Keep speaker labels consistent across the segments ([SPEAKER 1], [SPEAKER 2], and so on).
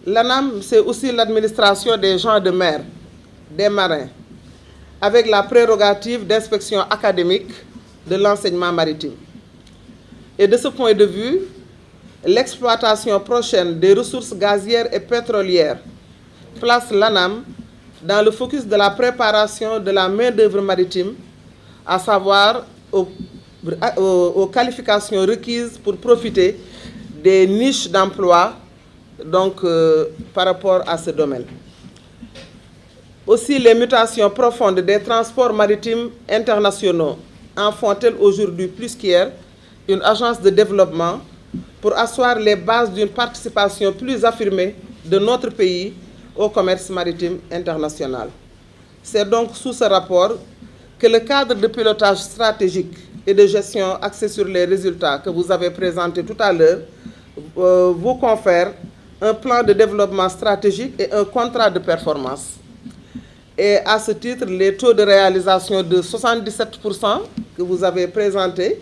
[SPEAKER 1] L'ANAM, c'est aussi l'administration des gens de mer, des marins, avec la prérogative d'inspection académique de l'enseignement maritime. Et de ce point de vue, l'exploitation prochaine des ressources gazières et pétrolières place l'ANAM dans le focus de la préparation de la main-d'œuvre maritime, à savoir aux qualifications requises pour profiter des niches d'emploi par rapport à ce domaine. Aussi, les mutations profondes des transports maritimes internationaux en font-elles aujourd'hui plus qu'hier une agence de développement pour asseoir les bases d'une participation plus affirmée de notre pays au commerce maritime international. C'est donc sous ce rapport que le cadre de pilotage stratégique et de gestion axé sur les résultats que vous avez présenté tout à l'heure vous confère un plan de développement stratégique et un contrat de performance. Et à ce titre, les taux de réalisation de 77% que vous avez présentés,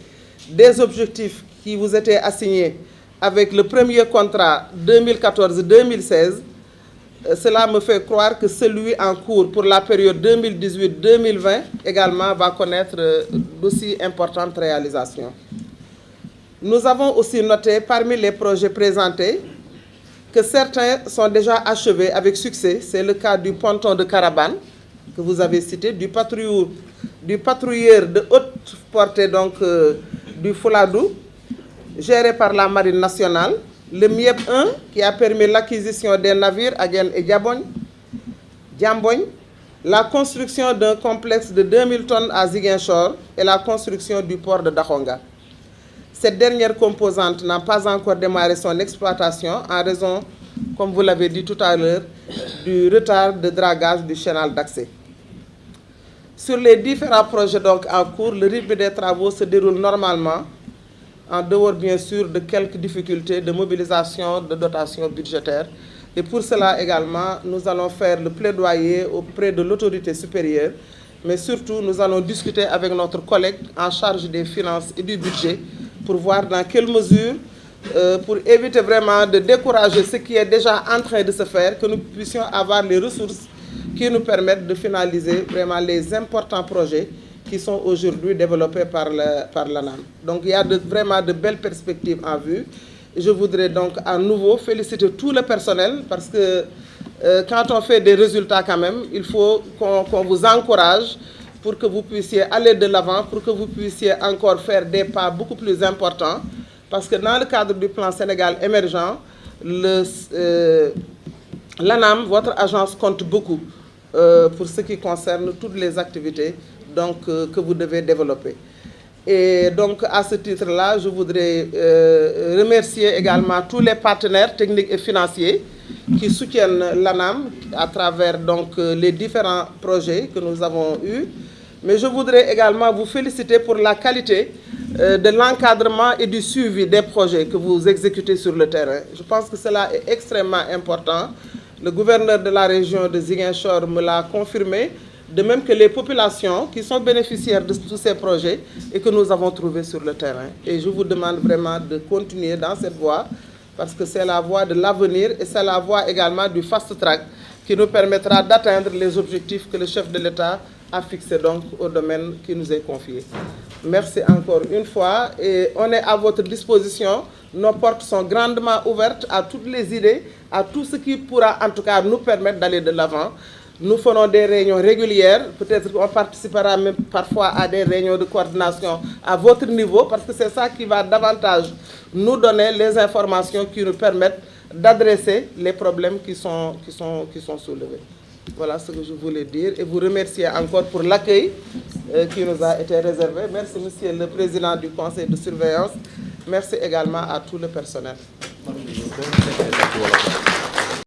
[SPEAKER 1] des objectifs qui vous étaient assignés avec le premier contrat 2014-2016, cela me fait croire que celui en cours pour la période 2018-2020 également va connaître d'aussi importantes réalisations. Nous avons aussi noté parmi les projets présentés que certains sont déjà achevés avec succès. C'est le cas du ponton de Carabane que vous avez cité, du patrouilleur de haute portée du Fouladou, géré par la Marine nationale, le MIEP 1 qui a permis l'acquisition des navires Agen et Diambogne, la construction d'un complexe de 2000 tonnes à Ziguinchor et la construction du port de Dakhonga. Cette dernière composante n'a pas encore démarré son exploitation en raison, comme vous l'avez dit tout à l'heure, du retard de dragage du canal d'accès. Sur les différents projets en cours, le rythme des travaux se déroule normalement, en dehors bien sûr de quelques difficultés de mobilisation de dotation budgétaire. Et pour cela également, nous allons faire le plaidoyer auprès de l'autorité supérieure, mais surtout nous allons discuter avec notre collègue en charge des finances et du budget pour voir dans quelle mesure, pour éviter vraiment de décourager ce qui est déjà en train de se faire, que nous puissions avoir les ressources qui nous permettent de finaliser vraiment les importants projets qui sont aujourd'hui développés par l'ANAM. Donc il y a vraiment de belles perspectives en vue. Je voudrais donc à nouveau féliciter tout le personnel parce que quand on fait des résultats quand même, il faut qu'on vous encourage pour que vous puissiez aller de l'avant, pour que vous puissiez encore faire des pas beaucoup plus importants. Parce que dans le cadre du plan Sénégal émergent, l'ANAM, votre agence, compte beaucoup pour ce qui concerne toutes les activités que vous devez développer. Et donc à ce titre-là, je voudrais remercier également tous les partenaires techniques et financiers qui soutiennent l'ANAM à travers les différents projets que nous avons eus. Mais je voudrais également vous féliciter pour la qualité de l'encadrement et du suivi des projets que vous exécutez sur le terrain. Je pense que cela est extrêmement important. Le gouverneur de la région de Ziguinchor me l'a confirmé, de même que les populations qui sont bénéficiaires de tous ces projets et que nous avons trouvés sur le terrain. Et je vous demande vraiment de continuer dans cette voie parce que c'est la voie de l'avenir et c'est la voie également du fast-track qui nous permettra d'atteindre les objectifs que le chef de l'État a fixés au domaine qui nous est confié. Merci encore une fois et on est à votre disposition. Nos portes sont grandement ouvertes à toutes les idées, à tout ce qui pourra en tout cas nous permettre d'aller de l'avant. Nous ferons des réunions régulières, peut-être qu'on participera même parfois à des réunions de coordination à votre niveau, parce que c'est ça qui va davantage nous donner les informations qui nous permettent d'adresser les problèmes qui sont soulevés. Voilà ce que je voulais dire et vous remercier encore pour l'accueil qui nous a été réservé. Merci Monsieur le Président du Conseil de surveillance. Merci également à tout le personnel.